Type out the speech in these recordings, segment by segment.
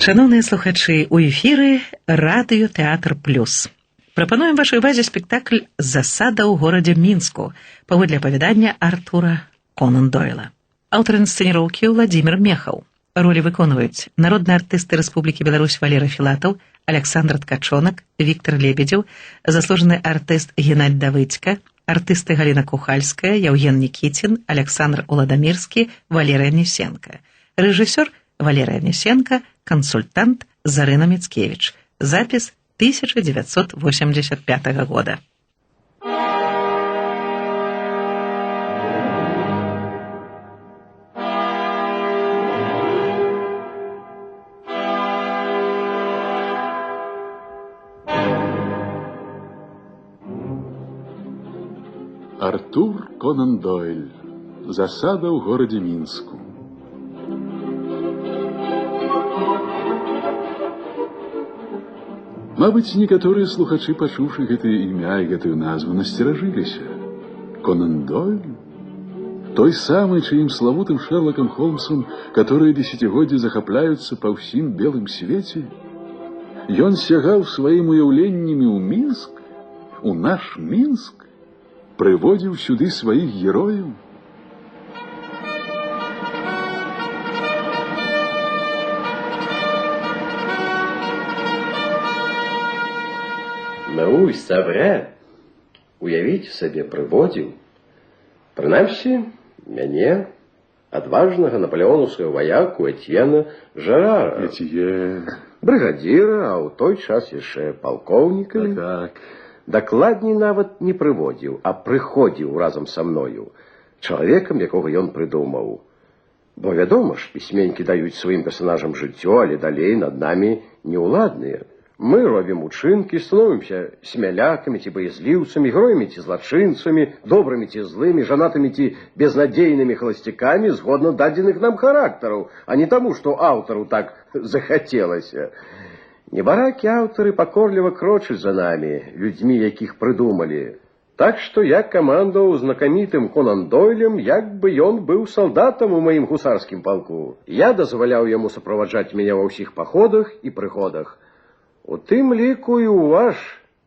Шановныя слухачы, у эфіры радыётэатр плюс. Прапануем вашай увазе спектакль «Засада ў горадзе Мінску» паводле апавядання Артура Конан Дойла. Аўтар інсцэніроўкі Владзімір Мехаў. Ролі выконваюць народны артысты Рэспублікі Беларусь Валерый Філатаў, Александр Ткачонак, Віктор Лебедзеў, заслужаны артыст Геннадзь Давыдзька, артысты Галіна Кухальская, Яўген Нікіцін, Александр Уладамірскі, Валерыя Несенка. Рэжысёр Валерыя Несенка, консультант Зарына Мицкевич. Запись 1985 года. Артур Конан Дойль. Засада ў горадзе Мінску. Мабыць, некаторыя слухачы, пачуўшы гэтае імя і гэтую назву, насцеражыліся. Конан Дойль? Той самы, чыім славутым Шерлоком Холмсом, которые десятигоддзі захапляюцца па ўсім белым свеце? Ён сягаў сваім уяўленнямі ў Мінск, у наш Мінск, прыводзіў сюды сваіх герояў. Ну, сабрэ, уявіць сабе, прыводзіў, прынамсі, мяне, адважнага напалеонаўскага ваяку Этьена Жерара. Брыгадзіра, а ў той час яшчэ палкоўніка. Так. Дакладней нават не прыводзіў, а прыходзіў разам са мною, чалавекам, якога ён прыдумаў. Бо, вядома ж, пісьменнікі даюць сваім персанажам жыццё, але далей над намі неўладныя. Мы робім учынкі, становімся смялякамі ці баязліўцамі, героямі ці злачынцамі, добрымі ці злымі, жанатымі ці безнадзейнымі халасцякамі згодна дадзеных нам характараў, а не таму, што аўтару так захацелася. Небаракі аўтары пакорліва крочаць за намі, людзьмі, якіх прыдумалі. Так што я камандаваў знакамітым Конан Дойлем, як бы ён быў салдатам у маім гусарскім палку. Я дазваляў яму суправаджаць мяне ва ўсіх паходах і прыходах. У тым ліку і ў ваш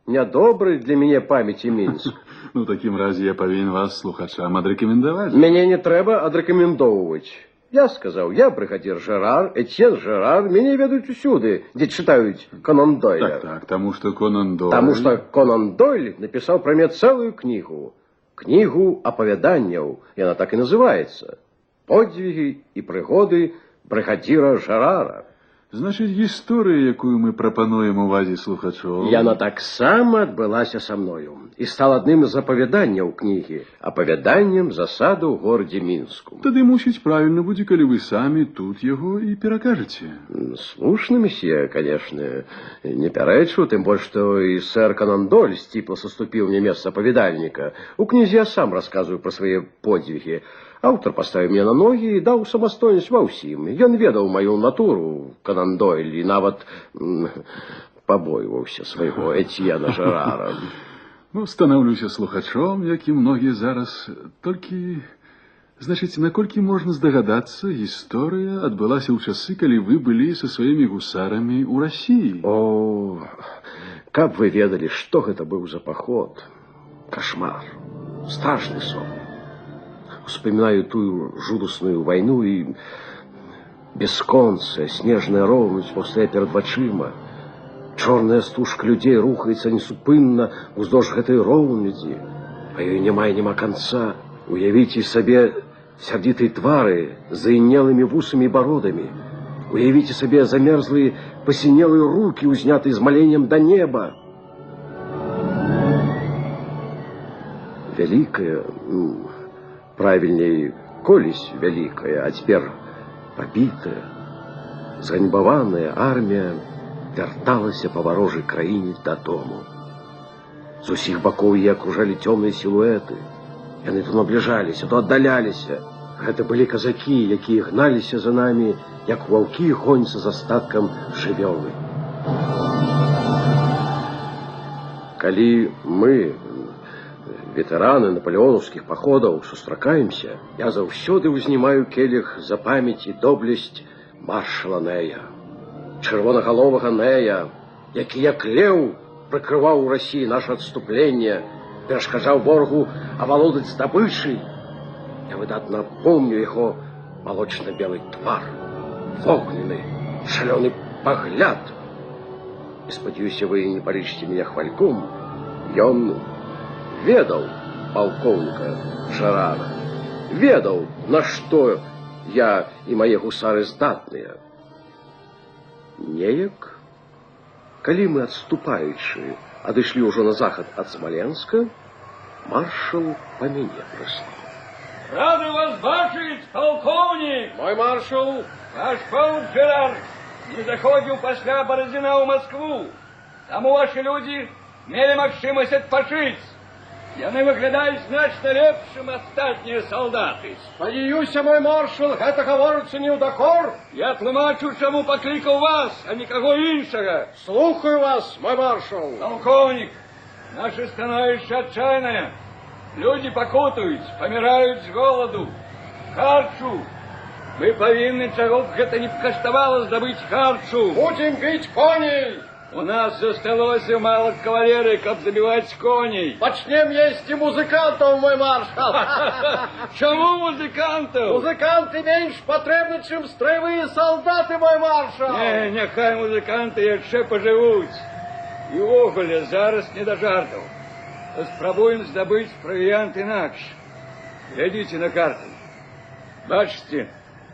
нядобры для мяне памяці Мінск. Ну, такім разе я павінен вас, слухачам, адрэкамендаваць. Мяне не трэба адрэкамендоўваць. Я сказаў, я брыгадзір Жерар, Этьен Жерар, мяне ведаюць усюды, дзе чытаюць Конан Дойля. Так, таму што Конан Дойль... Таму што Конан Дойль напісаў пра мяне цэлую кнігу. Кнігу апавяданняў, яна так і называецца. Подзвігі і прыгоды брыгадзіра Жерара. Значыць, гісторыя, якую мы прапануем увазе слухачоў... Яна таксама адбылася са мною і стала адным з апавяданняў кнігі, апавяданнем засады ў горадзе Мінску. Тады, мусіць, правільна будзе, калі вы самі тут яго і перакажаце. Слушна, месье, конечно, не пярэчу, тым больш, што і сэр Конан Дойль сціпла саступіў мне месца апавядальніка. У кнізе я сам расказваю пра свае подзвігі. Аўтар паставіў мне на ногі і даў самастойнасць ва ўсім. Ён ведаў маю натуру, Конан Дойль, і нават пабойваўся свайго Этьена Жерара. Ну, станаўлюся слухачом, як і многія зараз. Толькі, значыць, наколькі можна здагадацца, гісторыя адбылася ў часы, калі вы былі са сваімі гусарамі ў Расіі. О, каб вы ведалі, што гэта быў за паход. Кашмар, страшны сон. Вспоминаю тую жудасную войну и бесконцая снежная роўнасць паўстае перад вачыма. Чорная стужка людзей рухаецца несупынна уздоўж гэтай роўнядзі, а ёй няма канца. Уявіце сабе сярдзітыя твары з заінелымі вусамі і бародамі. Уявіце сабе замерзлыя пасінелыя рукі, узнятыя з маленнем да неба. Вялікая, правильней, колись вялікая, а цяпер пабітая, зганьбаваная армія вярталася па варожай краіне дадому. З усіх бакоў яе акружалі цёмныя сілуэты. Яны то набліжаліся, то аддаляліся. Гэта былі казакі, якія гналіся за намі, як ваўкі гоняцца за статкам жывёлы. Калі мы, ветэраны напалеонаўскіх паходаў, сустракаемся, я заўсёды ўзнімаю келіх за памяць і доблесць маршала Нея. чырвонагаловага Нея, які як леў прыкрываў у Расіі наше адступленне, перашкаджаў ворагу авалодаць здабычай. Я выдатна помню яго молочно-белый твар, вогненный, шалёный погляд. И спадзяюся, вы не палічыце меня хвальком. Ён ведаў полковника Жерара, ведаў, на што я і мае гусары здатныя. Неяк, калі мы адступаючы адышлі ўжо на захад ад Смоленска, маршал па мяне прыслаў. Рады вас бачыць, полковник! Мой маршал! Ваш полк Жерар не заходзіў пасля Барадзіна ў Москву. Таму ваши люди мелі магчымасць адпачыць. Яны выглядаюць значна лепшым астатнія салдаты. Спадзяюся, мой маршал, гэта гаворыцца не ў дакор. Я тлумачу, чаму паклікаў вас, а нікаго іншага. Слухаю вас, мой маршал. Полковник, наше становище отчаянное. Люди пакутуюць, паміраюць з голаду. Харчу. Мы павінны, чаго б гэта не каштавала, здабыць харчу. Будем бить коней. У нас засталося мало кавалеры, каб забіваць коней. Пачнем есці музыкантаў, мой маршал. Чаму музыкантаў? Музыканты менш патрэбны, чым строевыя салдаты, мой маршал. Не, няхай музыканты яшчэ пажывуць. І ўвогуле зараз не да жартаў. Спрабуем здабыць правіянт інакш. Глядзіце на карту. Бачыце,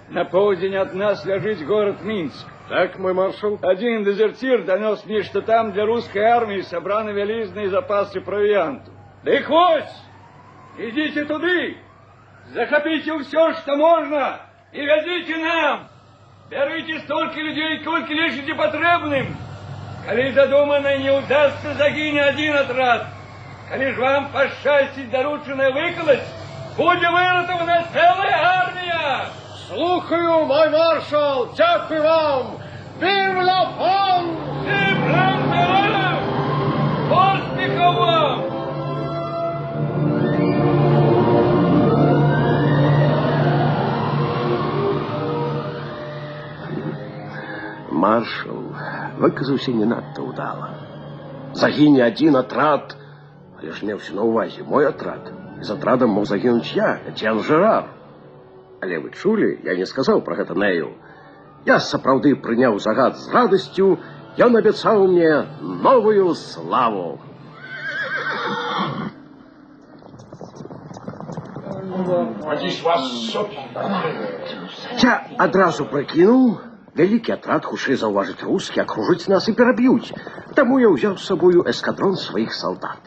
на поўдзень ад нас ляжыць горад Мінск. Так, мой маршал. Один дезертир донес мне, что там для русской армии собраны велизные запасы провианту. Дык вось! Идите туды! Захопите все, что можно, и везите нам! Берите столько людей, сколько лишите потребным! Коли задуманное не удастся, загине один отряд. Коли ж вам пощастить дорученное выколоть, будет выратована целая армия! Слухаю, мой маршал, дякую вам! Vive la France! Vive l'Empereur! Успехов вам! Маршал выказаўся не надта ўдала. Загіне один атрад, але ж меўся на ўвазе мой атрад. З атрадам мог загінуць я, Этьен Жерар. Але вы чулі, я не сказаў пра гэта Нею. Я сапраўды прыняў загад з радасцю, ён абяцаў мне новую славу. Я адразу прыкінуў, вялікі атрад хутчэй заўважыць рускі, акружыць нас і пераб'юць. Таму я ўзяў з сабою эскадрон сваіх салдат.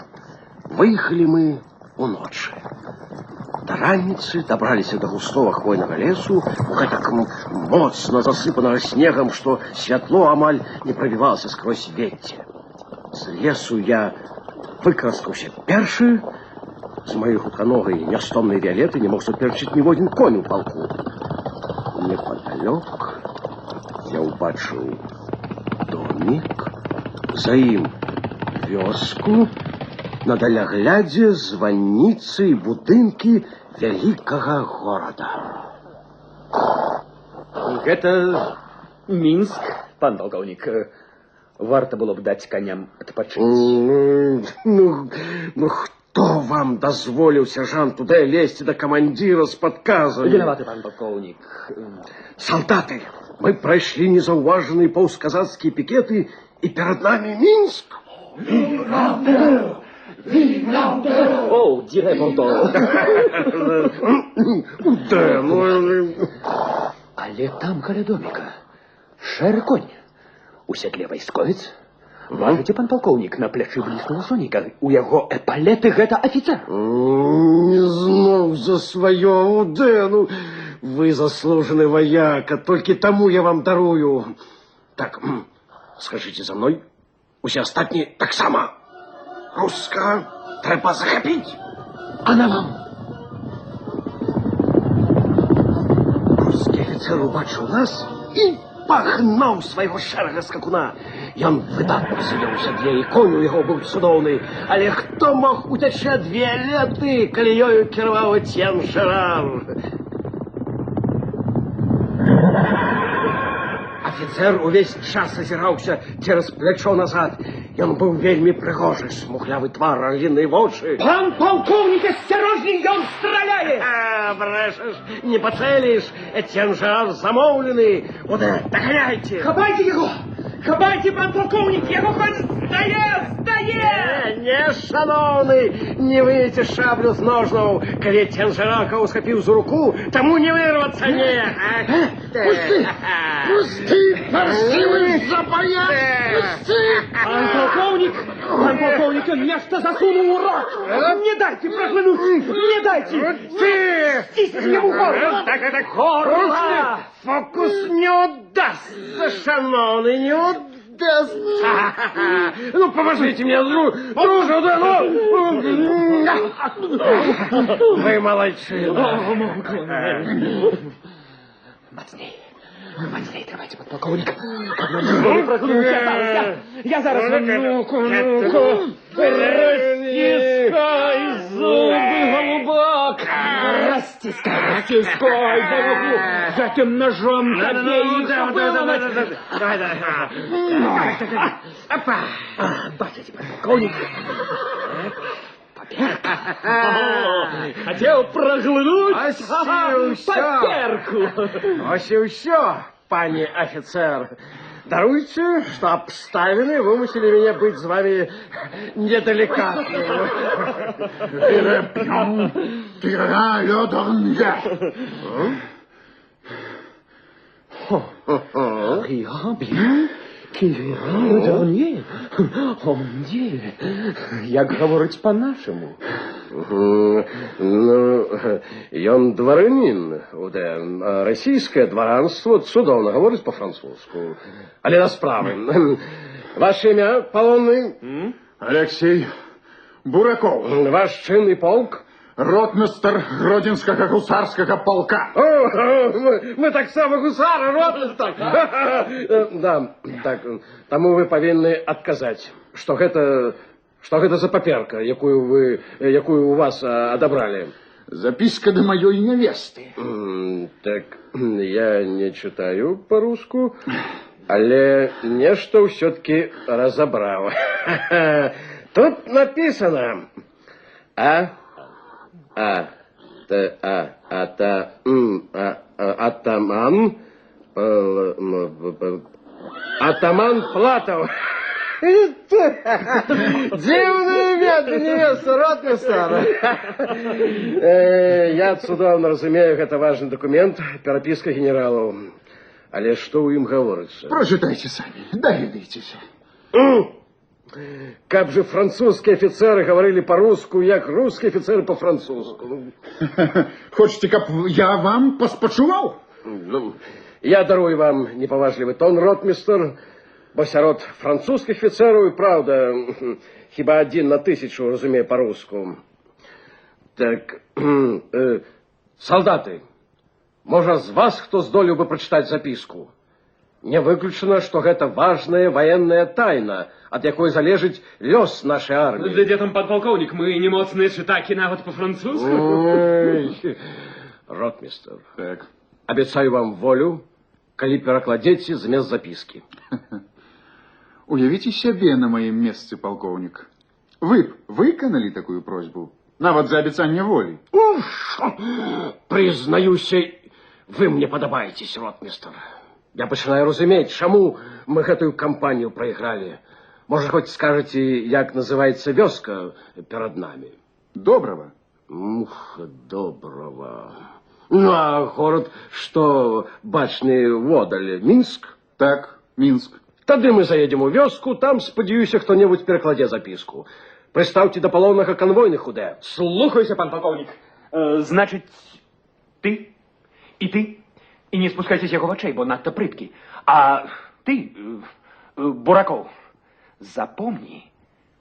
Выехалі мы уночы. До раніцы дабраліся до густого хвойнага лесу, гэтак моцна засыпанага снегам, што святло амаль не прабівалася скрозь вецце. З лесу я выкраскаўся першы, з маёй гуканогай нястомнай віолеты не мог суперчыць ніводзін конь у палку. Непадалёк я ўбачыў домік, за ім вёску, на даляглядзе званніцы і будынкі вялікага горада. Гэта Мінск, пан полковник. Варта было б даць коням адпачыць. Хто вам дазволіў, сержант, туды лезці да камандзіра з падказамі? Вінаваты, пан полковник. Салдаты, мы прайшлі незаўважаныя паўсказацкія пікеты, і перад намі Мінск. О, диrait Понто. Але там каля доміка шэры конь. У сядле вайсковец. Важыце, пан полковник, на плячы бліснула соніка. У яго эпалеты гэта афіцер. Зноў за сваё, Дэну. Вы заслужаны ваяка, толькі таму я вам дарую. Так, скажыце за мной, усе астатнія таксама. Руска трэба захапіць. А на вам? Рускі афіцер убачыў нас і пагнаў свайго шэрага скакуна. Ён выдатна сидзеў у сядле, і конь у яго быў цудоўны. Але хто мог уцячы ад Віолеты, калі ёю кіраваў Этьен Жерар? Афіцэр увесь час азіраўся цераз плячо назад. Ён быў вельмі прыгожы, смухлявы твар, агліныя вочы. Пан полковник, осторожней, он стреляет! Брэшаш, не пацэліш, ценжар замоўлены. Уде, даганяйце! Хапайте его! Хапайте, пан полковник, его хоть сдае! Не, шановны, не выйдзе шаблю з ножнаў. Калі ценжарака усхапіў за руку, таму не вырвацца, не. Пусти, паршивый запаяк! Пусти! Пан полковник, он нечто засунул в рот! Не дайте проглянуть! Не дайте! Стисните ему горло! Так это горло! Фокус не удастся, шановный, не удастся! Ну, поможите мне, друже, да, ну! Вы молодчина! Мацней, давайте, подполковник. Я зараз... Ну-ка. Растискай зубы, голубок. Растискай, дорогу. Затем ножом тебе их выломать. Опа. Бачите, подполковник. Хотел проглянуть поперку. Ось і ўсё, пане офицер. Даруйте, что обставины вымусили меня быть с вами неделикатным. Як говорить по-нашему? Ну, ён дваранін, российское дворянство цудоўна гаворыць по-французску. Але на справы. Ваше імя, палонны? Алексей Бураков. Ваш чынны полк? Ротмистр Гродзенскага гусарскага полка. Мы так само гусары, ротмистр. Да, так, таму вы павінны адказаць, што гэта за паперка, якую у вас адабралі? Записка до моей невесты. Так, я не читаю по-руску, але нешта ўсё-таки разобрал. Тут написано атаман Платов. Дивное имя для невесты, ротмистр. Я цудоўна разумею, гэта важный документ, пераписка генералу. Але што ў ім гаворыцца? Прочитайте сами, доведайтесь. Как же французские офицеры говорили по-русски, як русские офицеры по-французски. Хочете, каб я вам поспачувал? Ну, я дарую вам непаважлівы тон, ротмистр, бо сярод французских офицеров и правда хіба 1 на 1000 разумее по-руску. Так, солдаты, можа з вас хто здолеў бы прочитать записку? Не выключено, что гэта важная военная тайна, от якой залежыць лёс нашей армии. Да где там подполковник, мы не моцныя чытакі нават по-французску. Ротмистр, Так. обещаю вам волю, калі перакладзеце змест записки. Уявите себе на моем месте, полковник. Вы б выканали такую просьбу? Нават за обещание воли. Признаюсь, вы мне подобаетесь, ротмистр. Я пачынаю разумець, чаму мы гэтую кампанію прайгралі. Можа, хоць скажаце, як называецца вёска перад намі? Доброго. Доброго. Ну, а город, што бачны водаль, Мінск? Так, Минск. Тады мы заедем у вёску, там, спадзяюся, хто-небудзь перакладзе записку. Прыстаўце да палоннага канвойных удэ. Слухайся, пан полковник. Значит, ты и не спускайся с его вачэй, бо надто прыткі. А ты, Бураков, запомни,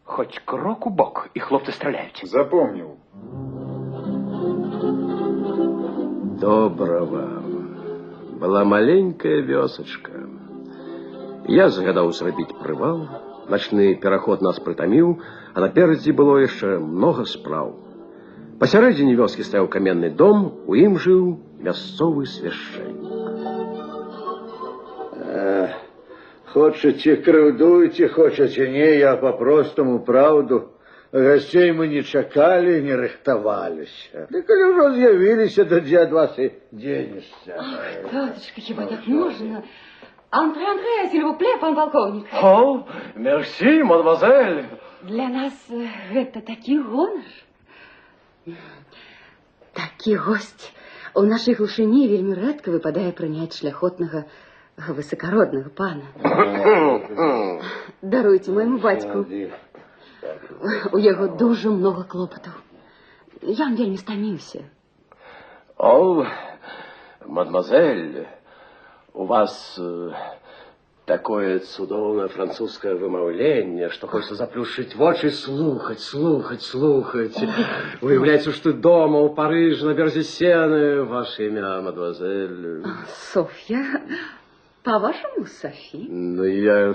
хоть крок у бок, и хлопцы стреляют. Запомнил. Доброго. Была маленькая вёсачка. Я загадаў зрабіць прывал, начны пераход нас прытаміў, а наперадзе было яшчэ много спраў. Пасярэдзіне вёскі стаяў каменны дом, у ім жыў мясцовы свяшчэннік. Хочете, крыўдуйте, хочете, не, я по-простому правду. Гостей мы не чакали, не рыхтовались. Да коли уже з'явились, то где от вас и денешься. Ах, тетушка, хіба так можно? Антре, s'il vous plaît, пан полковник. О, мерси, мадемуазель. Для нас гэта такі гонар. Такі госць у нашай глушыні вельмі рэдка выпадае прыняць шляхотнага высакароднага пана. Даруйце майму бацьку. У яго дуже много клопатаў. Я вельмі стаміўся. О, мадемуазель, у вас такое цудоўнае французское вымаўленне, што хочется заплюшчыць вочы, слухаць. Выяўляецца, што дома ў Парыжы на беразе Сены ваше імя, мадемуазель. Софья, по-вашему, Софи? Ну, я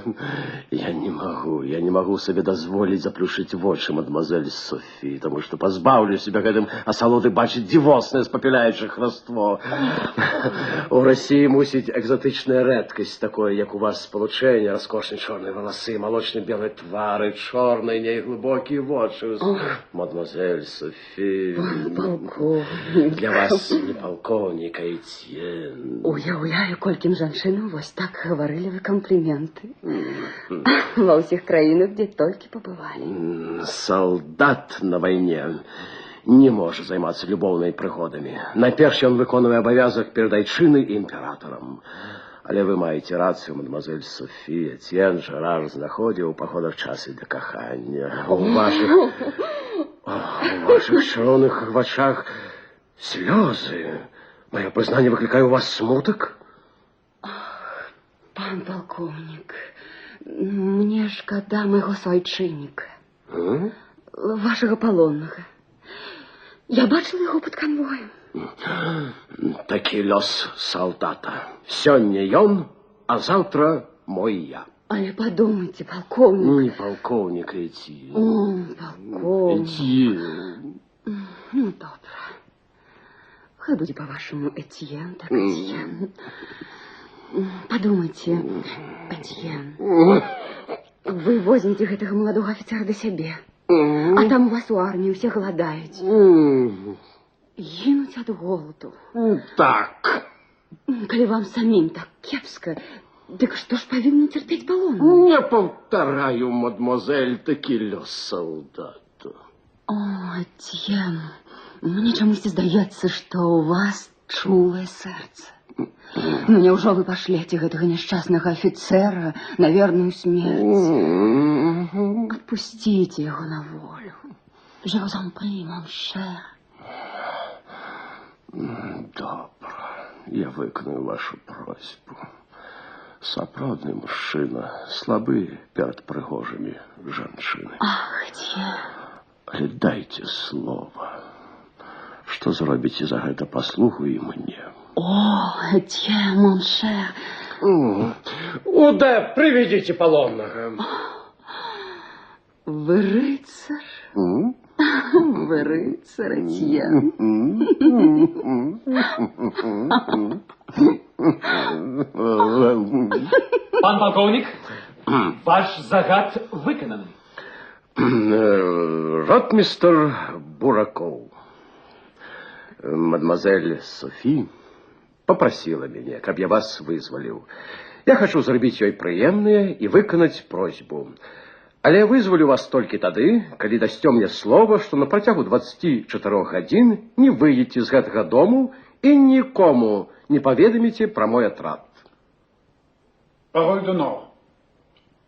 не могу себе дозволить заплюшить вочы, мадемуазель Софи, потому что позбавлю себя гэтым асалоды бачыць дзівоснае спапіляючае хваство. У России мусіць экзотычная рэдкасць, такое, як у вас спалучэнне, раскошныя чорныя валасы, малочна-белыя твары, чорныя неглыбокія вочы. Мадемуазель Софи, Полковник. для вас не полковник, а Этьен. Уяўляю, колькім жанчынам вось так гаварылі вы кампліменты. Ва ўсіх краінах, дзе толькі пабывалі. Солдат на войне не может займаться любовными пригодами. Найперш он выконує обов'язок перед айчиной и императором. Але вы маєте рацію, мадемуазель Софія. Етьєн Жерар знаходив у походах часи для кохання. У ваших червоних очах сльози. Моє признання викликає у вас смуток? Пан полковник, мне шкада майго суайчынніка. Вашага палоннага. Я бачила яго пад канвоем. Такі лёс солдата. Сёння ён, а завтра мой я. Але подумайте, полковник. Не полковник, Этьен. Полковник. Этьен. Ну, добра. Хай будзе по-вашему Этьен, так Этьен. Подумайте, Этьен. Вы возьмете гэтага маладога офицера до сябе. А там у вас у армии усе голодают. Гинуть от голоду. Так. Коли вам самим так кепска, так что ж повинны терпеть полон? Не повторяю, мадемуазель, таки лёс солдата. О, Этьен, мне чомусь здаецца, что у вас чулае сердце. Ну, неужо вы пошлете гэтага несчастного офицера на верную смерть? Отпустите его на волю. Je vous en prie, mon cher. Добра, я виконую вашу просьбу. Сапраўдны мужчына, слабы перед пригожими жанчынамі. Ах, Этьен. Але дайте слово, что зробіце за гэта паслугу і мне. О, Этьен, mon cher. Уде, приведите полонного. Вы рыцарь? Вы рыцарь, Этьен. Пан полковник, ваш загад виконаний. Ротмистр Бураков. Мадемуазель Софи попросила меня, каб я вас вызволил. Я хочу зрабіць ёй прыемнае і выканаць просьбу. Але вызволю вас толькі тады, калі дасце мне слова, што на працягу 24 гадзін не выйдзеце з гэтага дому і нікому не паведаміце пра мой атрад. Пароль d'honneur.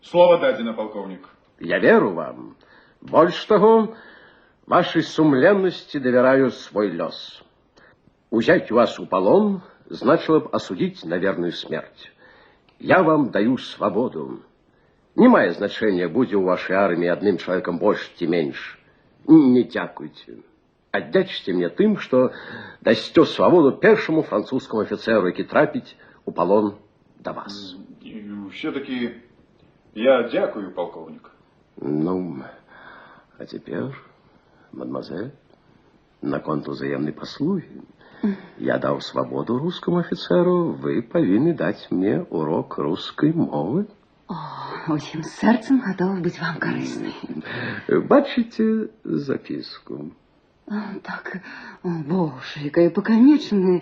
Слово дадзена, полковник. Я веру вам. Больш таго, вашей сумленности доверяю свой лёс. Узять вас у полон значило бы осудить на верную смерть. Я вам даю свободу. Не мае значения, будзе у вашей армии одним человеком больше, ці меньше. Не дякуйте. Аддячьте мне тым, что дасце свободу першему французскому офицеру, які трапіць у полон до вас. Все-таки я дякую, полковник. Ну, а теперь, мадемуазель, на конту взаимной послуги. Я дал свободу русскому офицеру, вы повинны дать мне урок русской мовы. Усім серцем готова бути вам корисною. Бачите записку? Так, боже, яка поконечная,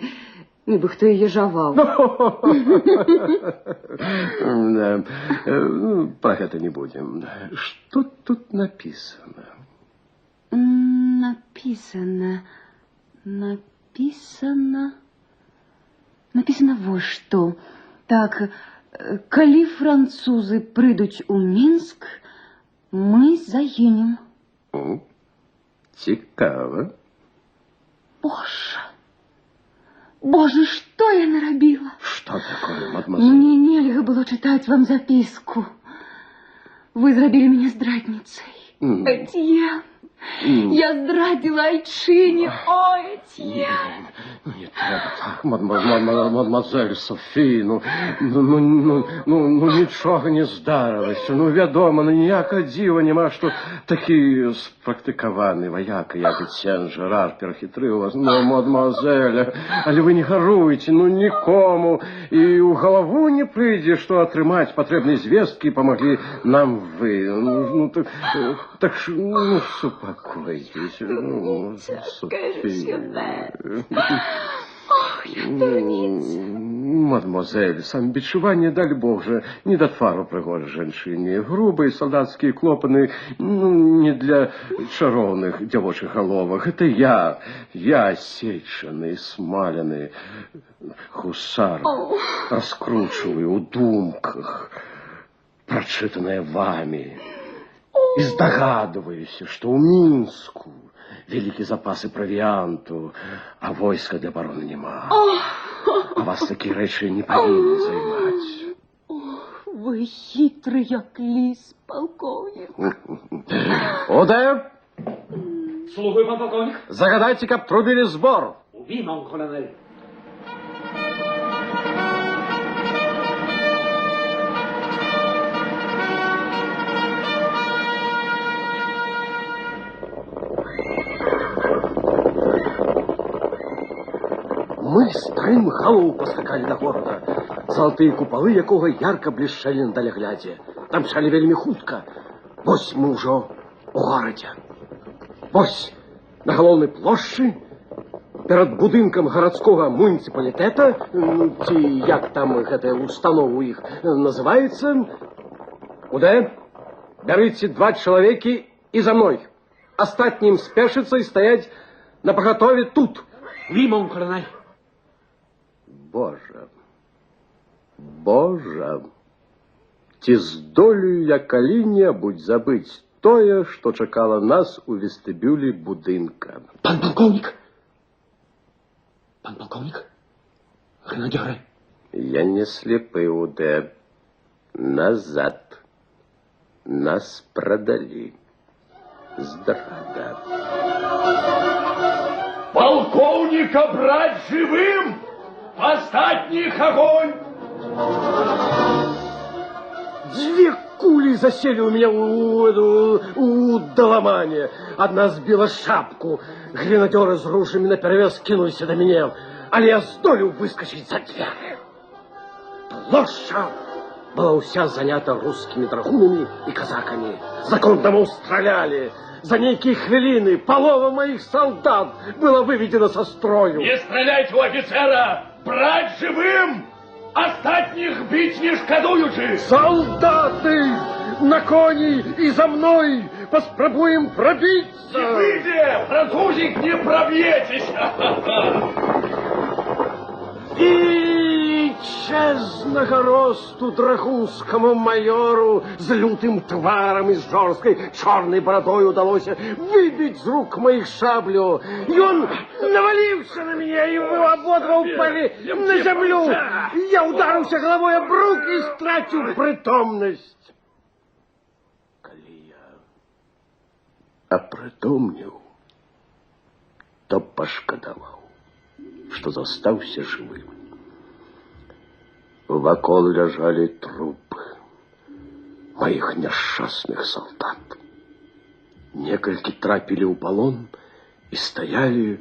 ніби хто її жавав. Про это не будем. Что тут написано? Написано вот что. Так, калі французы прыйдуць у Мінск, мы загінем. Цікаво. Боже, что я наробила? Что такое, мадемуазель? Мне нельга было читать вам записку. Вы зрабілі мяне здрадніцай. Этьен, я здрадила Айчине. Ой, Этьен. Не треба так, мадемуазель Софі, нічого не здарилося. Вядома, ніякого діва нема, що такий спрактикований вояка, як Етьен Жерар, перехитрив вас. Мадемуазель, але ви не гаруйте, нікому. І у голову не прийде, що отримати потрібні звістки помогли нам ви. Так що, успокойтесь. Софі. Ох, я дурница. Мадемуазель, самобичевание, дай Бог же, не до твару пригожей женщине. Грубые солдатские клопаны, не для чаровных девочек головок. Это я осеченный, смаленный гусар, раскручиваю у думках, прочитанное вами. И здогадываюсь, что у Минску великие запасы провианту, а войска для обороны нема. А вас такие речи не повинны займать. Вы хитрый, як лис, полковник. Оде! Слухаю, пан полковник. Загадайте, как трубили сбор. Oui, mon colonel. Мы строим галу поскакали до города. Золотые куполы, якого ярко блішчэлі на даляглядзе. Там шалі вельмі хутка. Вось мы ўжо у горадзе. Вось на галоўнай плошчы, перад будынкам гарадскога муніцыпалітэта, ці як там гэтая установа у іх называецца. Куды? Бярыце 2 чалавекі і за мной. Астатнім спешыцца і стаяць на пагатове тут. Oui, mon colonel. Боже, ці здолею я калі-небудзь забыць тое, што чакала нас у вестыбюлі будынка. Пан полковник! Пан полковник? Гренадеры? Я не слепы, Уде. Назад. Нас продали. Здрада. Полковника брать живым! Остатних огонь! 2 кули засели у меня у доломания. Одна сбила шапку. Гренадеры с ружьями наперевес кинулись до меня. Але я здолел выскочить за дверь. Площадь была вся занята русскими драгунами и казаками. Законному стреляли. За некие хвилины полова моих солдат было выведено со строю. Не стреляйте у офицера! Брать живым! Остатних бить не шкодуючи! Солдаты! На кони и за мной! Поспробуем пробиться! Не выйдет! Французик, не пробьетесь! И честного росту драгунскому майору с лютым тваром и с жорсткой черной бородой удалось выбить из рук моих шаблю. И он навалился на меня, и мы ободва упали на землю. Я ударился головой об рук и стратил притомность. Коли я опритомнил, то пошкодовал, что застался живым. Вокол лежали трупы моих несчастных солдат. Некалькі трапили у полон и стояли,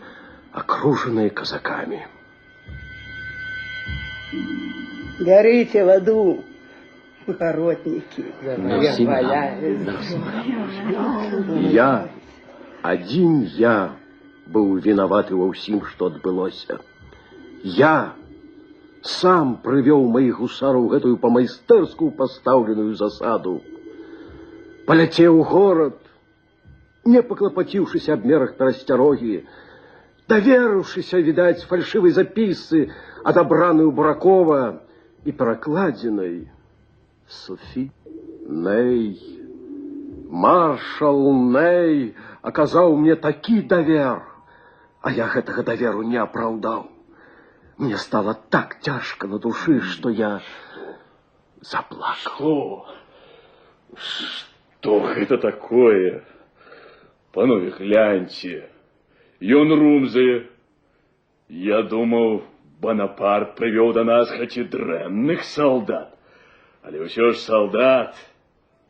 окруженные казаками. Горите в аду, Гаротнікі, Мерсі. Я быў вінаваты ва ўсім, што адбылося. Я сам прывёў маіх гусараў гэтую па-майстэрску пастаўленую засаду. Паляцеў у горад, не паклапаціўшыся аб мерах перасцярогі, даверыўшыся, відаць, фальшывай запісцы, адабранай у Буракова і перакладзенай Софі. Ней, маршал Ней аказаў мне такі давер, а я гэтага даверу не апраўдаў. Мне стало так цяжка на душы, што я заплакаў. Что это такое? Панове, гляньте. Ён румзае. Я думаў, Бонапарт прывёў да нас хоць і дрэнных салдат. Але ўсё ж салдат,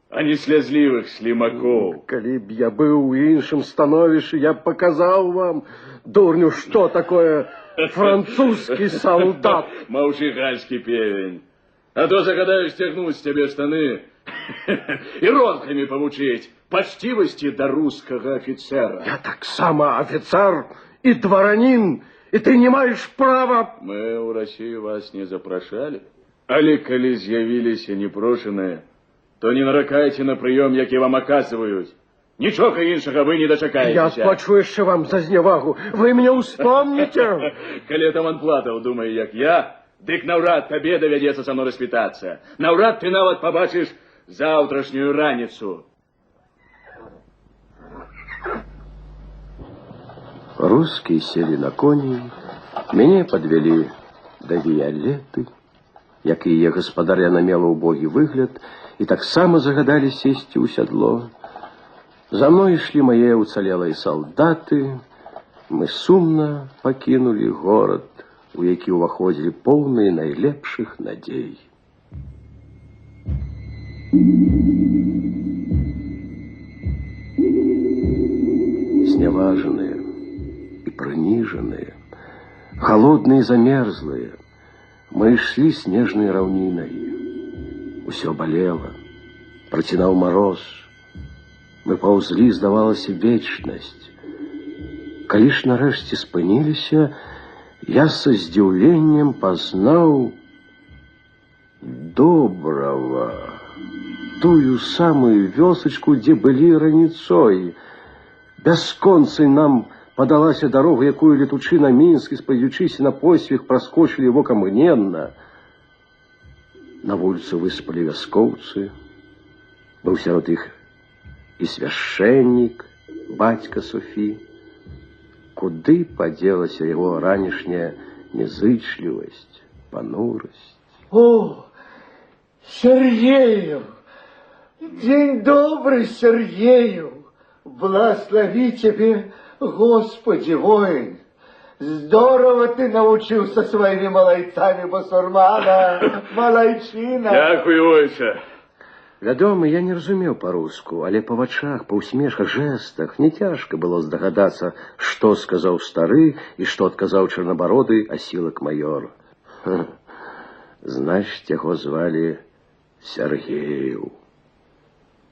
а не слязлівых слімакоў. Калі б я быў у іншым становішчы, я б паказаў вам, дурню, што такое французскі салдат. Маўчы, гальскі певень. А то загадаю сцягнуць з цябе штаны і розгамі павучыць пачцівасці да рускага афіцера. Я таксама афіцер і дваранін, і ты не маеш права. Мы ў Расію вас не запрашалі, але калі з'явіліся непрошаныя, то не наракайце на прыём, які вам аказваюць. Нічога іншага вы не дачакаецеся. Я сплачу яшчэ вам за знявагу. Вы мяне ўспомніце. Калі Атаман Платаў думае, як я, дык наўрад табе давядзецца са мной распітацца. Наўрад ты нават пабачыш заўтрашнюю раніцу. Русские сели на коней, мяне подвели до Віялеты, як і яе гаспадар, яна мела убогі выгляд, і таксама загадалі сесці ў сядло. За мной ішлі мае уцалелыя салдаты. Мы сумна пакінулі горад, у які ўваходзілі поўныя найлепшых надзей. Зняважаныя і прыніжаныя, холодныя і замерзлыя, мы ішлі снежнай раўнінай. Усё балела, працінаў мароз. Мы паўзлі, здавалася, вечнасць. Калі ж нарэшце спыніліся, я са здзіўленнем пазнаў Добрава, тую самую вёсачку, дзе былі раніцой. Бясконцай нам падалася дарога, якую летучы на Мінск і спадзяючыся на поспех праскочылі вокам імгненна. На вуліцу выспалі вяскоўцы. Быў сярод іх і свяшчэннік, бацька Софі. Куды падзелася яго ранішняя нязычлівасць, панурасць? О, Сергеев! День добрый, Сергеев! Благослови тебе, Господи, воин! Здорово ты научился своими малайцами басурмана, малайчина! Дякую, ойче! Вядома, я не разумеў па-руску, але па вачах, па ўсмешках, жэстах не цяжка было здагадацца, што сказаў стары і што адказаў чарнабароды асілак маёр. Значыць, яго звалі Сергею.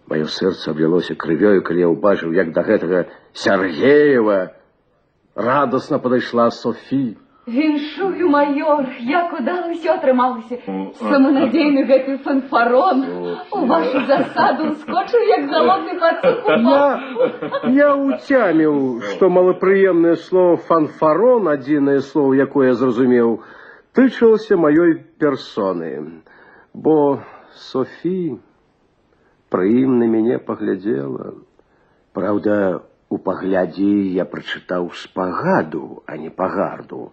Маё сэрца аблілося крывёю, калі я ўбачыў, як да гэтага Сергеева радасна падышла Софі. Віншую, майор, як удала ўсё атрымалася. Саманадзейны гэты фанфарон у вашу засаду скочыў, як галодны пацук. Я уцяміў, што малапрыемнае слово «фанфарон», адзінае слово, якое я зразумеў, тычылася маёй персоны, бо Софі прыемна мяне паглядзела. Праўда, у паглядзе я прачытаў спагаду, а не пагарду.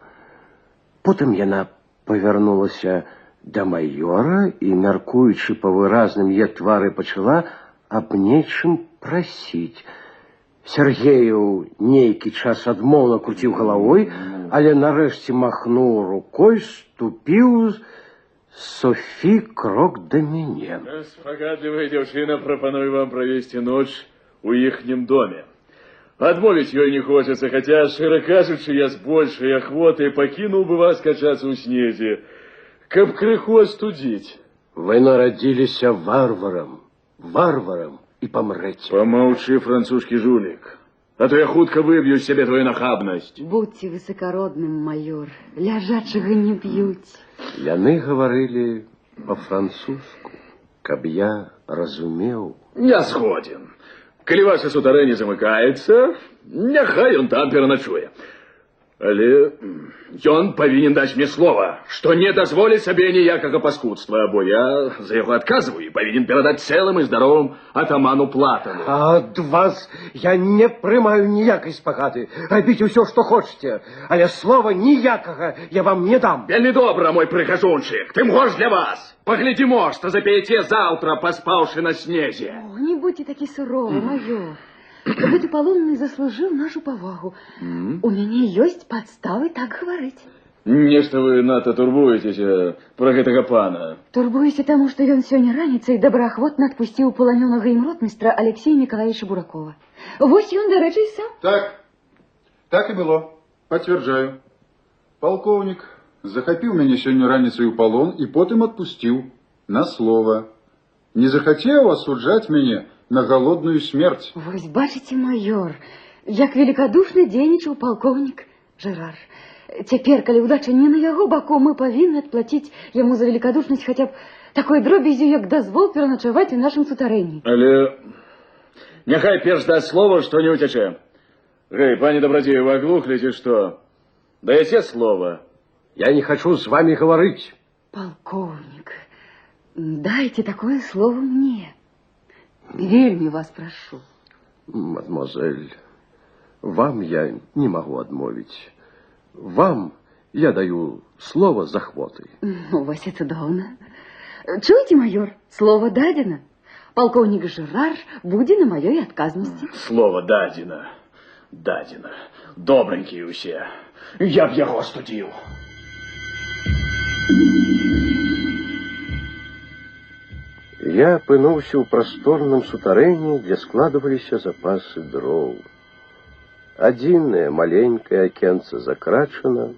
Потым яна павярнулася да майора і, мяркуючы па выразным яе твары, пачала аб нечым прасіць. Сергею нейкі час адмоўна круціў галавой, але нарэшце махнуў рукой, ступіў Софі крок да мяне. Спагадлівая дзяўчына прапануе вам правесці ноч у іхнім доме. Адмовіць ёй не хочацца, хаця, шчыра кажучы, я з большай ахвотай пакінуў бы вас качацца ў снезе, каб крыху астудзіць. Вы народились варваром, варваром и помрете. Помолчи, французский жулик, а то я хутко выбью из себе твою нахабность. Будьте высокородным, майор. Ляжачага не пьюць. Яны говорили по-французску, каб я разумеў. Я згоден. Калі ваше сутарэнне замыкаецца, няхай ён там пераначуе. Але ён павінен даць мне слова, што не дазволіць сабе ніякага паскудства, бо я за яго адказваю і павінен перадаць цэлым і здаровым атаману Платану. Ад вас я не прымаю ніякай спагады. Рабіце ўсё, што хочаце, але слова ніякага я вам не дам. Вельмі добра, мой прыгажунчык, тым горш для вас. Паглядзімо, што запеяце заўтра, паспаўшы на снезе. О, не будьте такі суровы, майор. Гэты палонны заслужыў нашу павагу. У мяне ёсць падставы так гаварыць. Нешта вы надта турбуецеся пра гэтага пана. Турбуюся таму, што ён сёння раніцай добраахвотна адпусціў паланёнага ім ротмістра Алексея Николаевича Буракова. Вось ён, дарэчы, і сам. Так і было. Пацвярджаю. Палкоўнік захапіў мяне сёння раніцай у палон і потым адпусціў на слова. Не захацеў асуджаць мяне на голодную смерть. Вось бачыце, майор, як великодушна дзейнічаў палкоўнік Жерар. Цяпер, калі ўдача не на яго баку, мы павінны адплаціць яму за великодушнасць хаця б такой дробязю, як дазвол пераначаваць у нашым сутарэнні. Але няхай перш даць слова, што не ўцячэ. Гэй, пане Добрадзею, вы аглухлі ці што? Даяце слова. Я не хочу с вами говорить. Полковник, дайте такое слово мне. Вельми вас прошу. Мадемуазель, вам я не могу отмовить. Вам я даю слово з ахвотай. Ну, вось і цудоўна. Чуеце, майор, слово дадзена. Полковник Жерар будзе на маёй адказнасці. Слово дадзена. Дадзена. Добренькие усе. Я б яго студзіў. Я апынуўся ў прасторным сутарэнні, дзе складваліся запасы дроў. Адзінае маленькае акенце закрачана,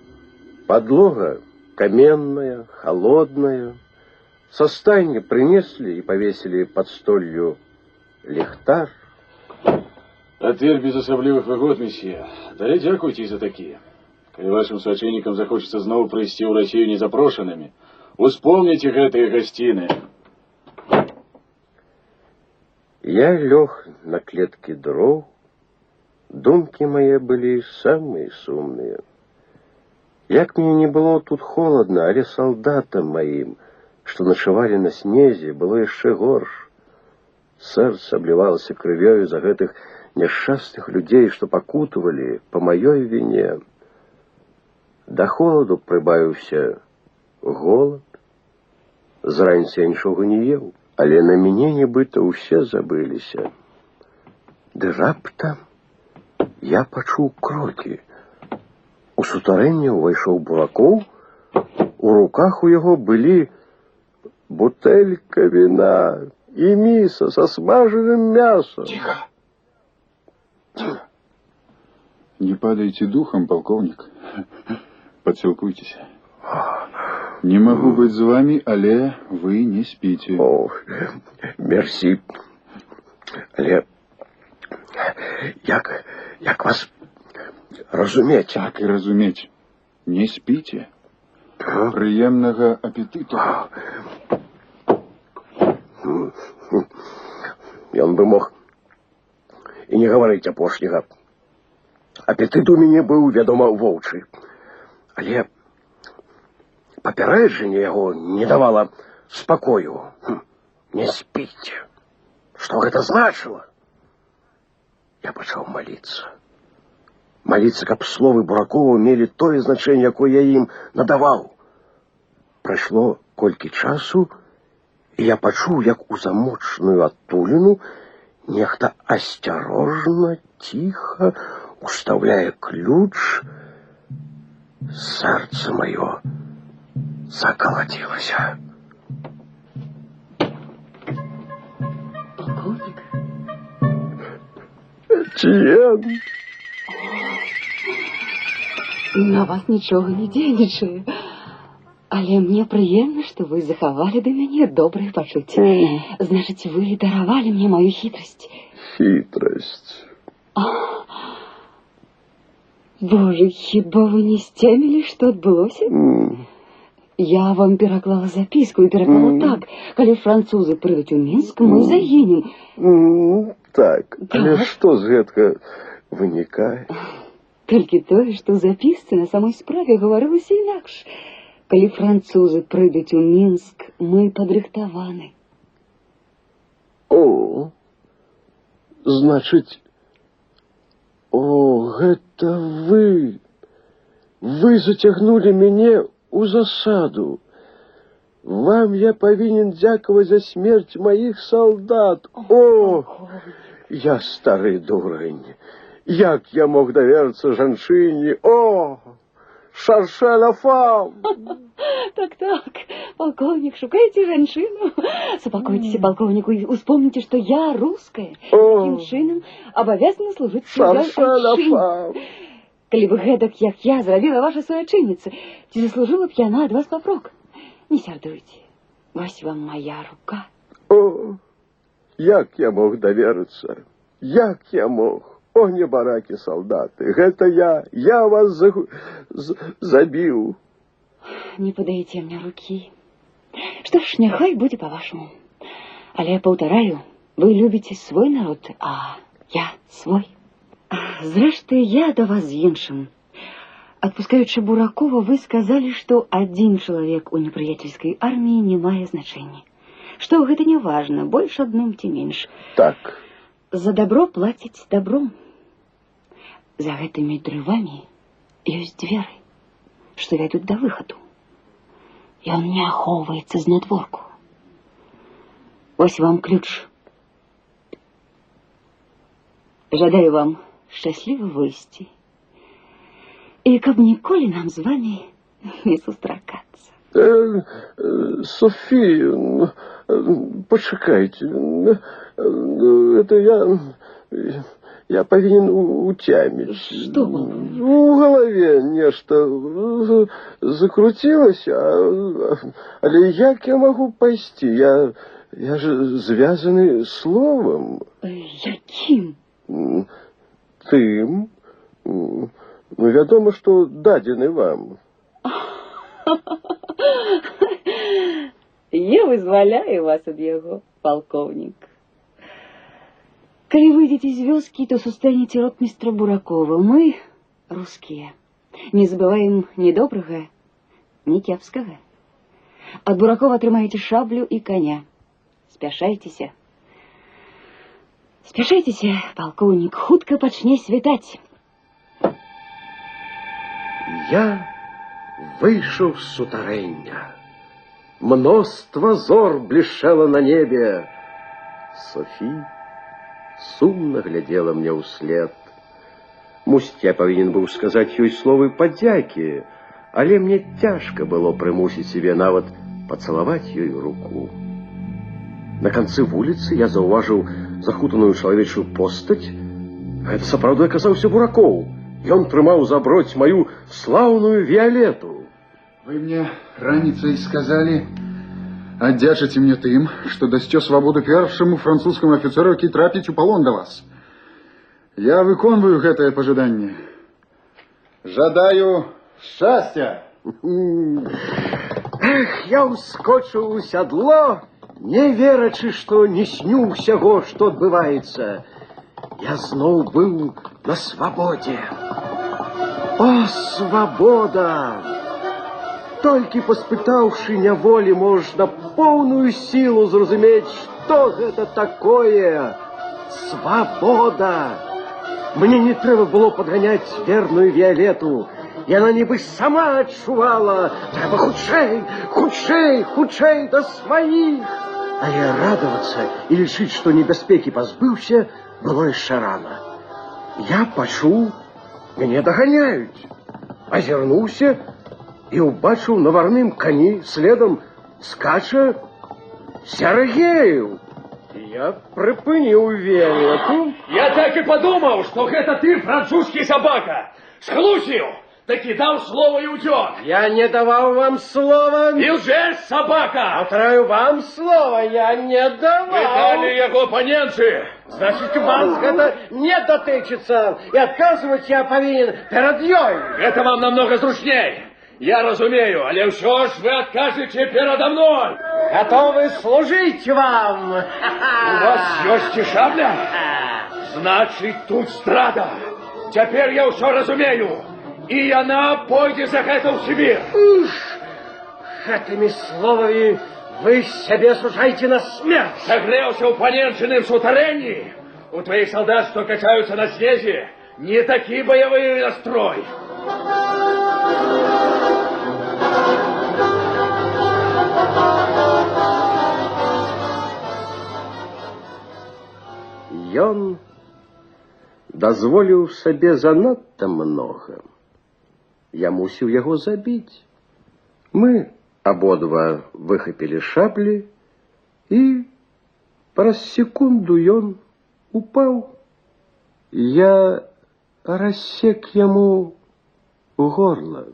подлога каменная, холодная. Со стайні принесли и повесили под столью ліхтар. Отель без особливых выгод, месье. Далее дякуйте за такие. Коли вашим священникам захочется снова прийти в Россию незапрошенными, успомните гэтые гостины. Я лег на клетке дров. Думки мои были самые сумные. Як мне не было тут холодно, але солдатам моим, что ночевали на снезе, было еще горш. Сердце обливалось крывёю за гэтых несчастных людей, что покутывали по моей вине. До холоду прибавился голод. Зранці я нічого не ел, але на мяне нібыта ўсе забыліся. Ды раптам я пачуў крокі. У сутарэнне ўвайшоў Буракоў, у руках у яго былі бутэлька вина и миса со смаженным мясом. Тихо! Тихо! Не падайте духом, полковник. Подсилкуйтесь. Не могу быть с вами, але вы не спите. О, мерси. Але як вас разуметь? Так и разуметь. Не спите. Приемного аппетита. Ён бы мог и не говорить апошняга. Апетит у мяне быў, вядома, воўчы. Але папярэджанне яго не давала спакою. Не спіце. Што гэта значыла? Я пачаў маліцца. Маліцца, каб словы Буракова мелі тое значэнне, якое я ім надаваў. Прайшло колькі часу, і я пачуў, як у замочную адтуліну нехта асцярожна, ціха уставляе ключ. Сердце мое заколотилось. Полковник? Этьен! На вас ничего не денежи. Але мне прыемна, што вы захавалі да мяне добрыя пачуцці. Значыць, вы даравалі мне маю хітрасць. Хитрость. Боже, хіба вы не сцемілі, што адбылося? Я вам пераклала запіску і пераклала так. Калі французы прыйдуць у Мінск, мы загінем. Так, але што з гэтага вынікае? Толькі тое, што ў запісцы на самой справе гаварылася інакш. Калі французы прыйдуць у Мінск, мы падрыхтаваны. О, значыць, гэта вы. Вы зацягнулі мяне у засаду. Вам я павінен дзякаваць за смерць маіх салдат. О, я стары дурань. Як я мог даверыцца жанчыне? О, шарше ла фам. Так, полковник, шукайте жанчыну. Супокойтесь, полковнику, и вспомните, что я русская. Таким чынам обовязана служить сваёй айчыне. Калі бы гэтак, як я, зрабіла ваша суайчынніца, ці заслужила б яна ад вас папрок? Не сярдуйте. Вось вам моя рука. О, як я мог даверыцца? Як я мог? О, небаракі салдаты, гэта я вас забіў. Не падаеце мне рукі. Што ж, няхай будзе па-вашаму. Але я паўтараю, вы любіце свой народ, а я свой. Зрэшты, я да вас з іншым. Адпускаючы Буракова, вы сказалі, што адзін чалавек у непрыяцельскай арміі не мае значэння. Што гэта не важна, больш адным ці менш. Так. За добро плацяць добром. За гэтымі дрывамі ёсць дзверы, што вядуць да выхаду. Ён не ахоўваецца знадворку. Вось вам ключ. Жадаю вам шчасліва выйсці. І каб ніколі нам з вами не сустракацца. Софія, пачакайце. Это я павінен уцяміць. Што вам? У галаве нешта закруцілася, але як я магу пайсці? Я ж звязаны словам. Якім? Тым. Вядома, што дадзены вам. Я вызваляю вас ад яго, полковник. Калі выйдзеце з вёскі, то сустанеце ротмістра Буракова. Мы, рускія, не забываем ні добрага, ні кепскага. Ад Буракова атрымаеце шаблю і коня. Спяшайцеся. Спяшайцеся, полковник, хутка пачне світаць. Я выйшаў з сутарэння. Мноства зор блішчэла на небе. Софі сумна глядела мне ўслед. Мусіць, я павінен быў сказаць ёй словы падзякі, але мне цяжка было прымусіць сябе нават пацалаваць ёй руку. На канцы вуліцы я заўважыў захутаную чалавечую постаць. Гэта сапраўды аказаўся Буракоў. Ён трымаў за бродь мою слаўную Віолету. Вы мне раніцай сказалі, аддзячыце мне тым, што дасце свабоду першаму французскаму афіцеру, які трапіць у палон да вас. Я выконваю гэтае пажаданне. Жадаю шчасця. Эх, я ўскочыў у сядло, не верачы, што не сню ўсяго, што адбываецца. Я зноў быў на свабодзе. О, свабода! Толькі паспытаўшы няволі, можна поўную сілу зразумець, што гэта такое. Свабода! Мне не трэба было падганяць верную Віолету. Яна нібы сама адчувала. Трэба хутчэй, хутчэй, хутчэй да сваіх. Але радавацца і лічыць, што небяспекі пазбыўся, было яшчэ рана. Я пачуў, мяне даганяюць. Азірнуўся і ўбачыў на варным кані следам скача Сергею. Я прыпыніў Віолету. Я так і падумаў, што гэта ты, французскі сабака. Схлусіў! таки дал слово и утек. Я не давал вам слова. И лжешь, собака! Повторяю вам слово, я не давал. Вы дали его поненцы. Значит, вас это не дотычется. И отказывать я повинен перед ёй. Это вам намного зручней. Я разумею, але що ж ви откажете передо мной? Готовы служить вам. У вас есть и шабля? Значит, тут страда. Теперь я все разумею. И яна пойдзе за гэта ў Сибирь. Этими словами вы себе сужаете на смерть. Согрелся у поненчиным сутарении. У твоих солдат, что качаются на снезе, не такие боевые настрой. Ён дазволіў сабе занадта многа. Я мусіў яго забіць. Мы абодва выхапілі шаблі, і праз секунду ён упаў. Я рассек яму горла.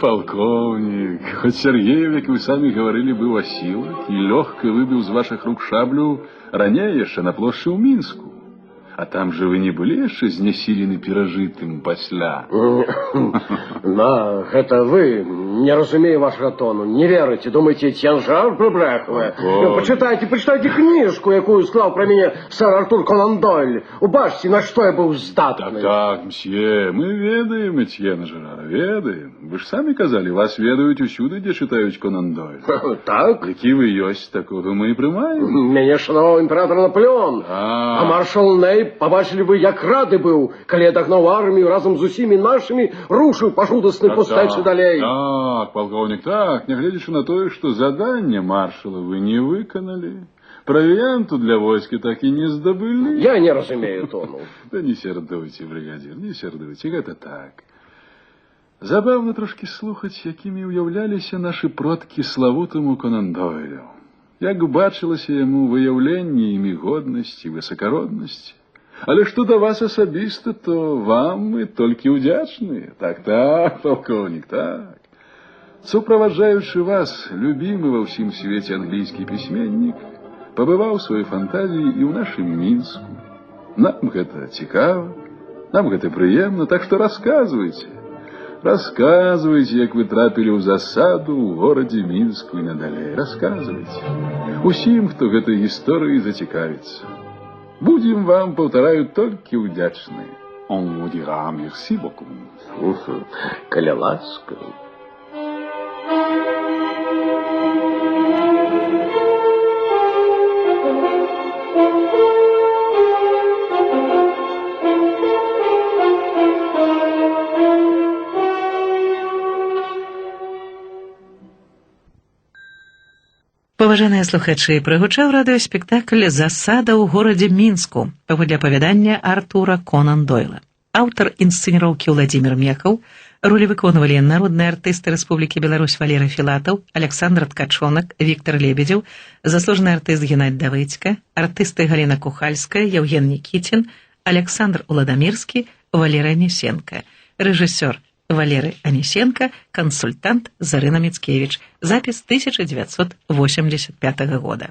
Полковник, хоть Сергеев, как вы сами говорили, был осилок и легко выбил из ваших рук шаблю ранее еще на площади у Минску. А там же вы не были еще знесилены пережитым пасля. Да, это вы, не разумею вашего тону, не верите, думаете, Тянжар прибрехує. Почитайте книжку, якую склав про меня сэр Артур Конан Дойль. Убачьте, на что я был здатный. Так, мсье, мы ведаем Тянжара, ведаем. Вы ж сами казали, вас ведают усюды, где читают Конан Дойль. Так? Які ви ёсць, такого мы и прымаем. Мяне шанаваў імператор Наполеон. А маршал Ней, побачили вы, як рады быў, калі я дагнаў армію разом з усімі нашими, рушыў па жудасной пустэчы далей. Так, полковник, так, нягледзячы на тое, што заданне маршала вы не выканалі. Провианту для войска так и не здобыли. Я не разумею тону. Да не сердуйте, бригадир, не сердуйте, гэта так. Забавно трошки слухаць, якімі уяўляліся нашы продкі славутаму Конан Дойлю. Як бачылася яму выяўленне імі годнасці, высакароднасці. Але што да вас асабіста, то вам мы толькі ўдзячныя. Так, полковник, так. Суправаджаючы вас, любімы ва ўсім свеце англійскі пісьменнік, пабываў сваёй фантазіі і ў нашым Мінску. Нам гэта цікава, нам гэта прыемна, так што расказвайце. Расказвайце, як вы трапілі ў засаду ў горадзе Мінску і надалей. Расказвайце. Усім, хто гэтай гісторыяй зацікавіцца. Будем вам, повторяю, только удячны. On vous dira merci beaucoup. Коля ласка. Паважаныя слухачы, прагучаў радыёспектакль «Засада ў горадзе Мінску» паводле апавядання Артура Конан Дойла. Аўтар інсцэніроўкі Владзімір Мехаў, ролі выконвалі народныя артысты Рэспублікі Беларусь Валерый Філатаў, Александр Ткачонак, Віктор Лебедзеў, заслужаны артыст Геннадзь Давыдзька, артысты Галіна Кухальская, Яўген Нікіцін, Александр Уладамірскі, Валерый Анисенко, рэжысёр Валерий Анисенко, консультант Зарына Мицкевич. Запись 1985 года.